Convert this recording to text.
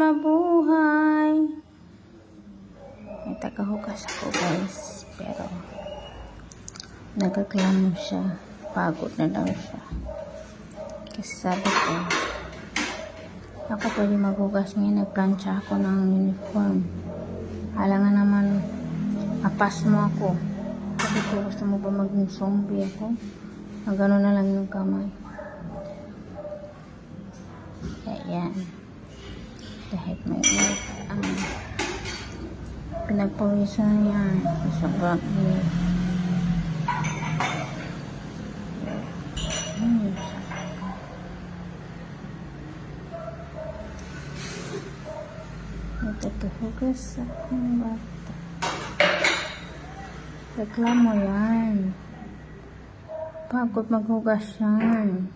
mabuhay. May tagahugas ako guys, pero nagreklamo siya, pagod na daw siya. Kasi sabi ko, ako pwede maghugas ngayon, nagplansya ako ng uniform. Alangan naman, apas mo ako. Sabi ko, gusto mo ba maging zombie ako? Gano'n na lang yung kamay. Ayan. Dahil may pinagpawisan niya. Sobrang init. Nagtatuhugas akong bata. Reklamo yan. Pagod maghugas yan.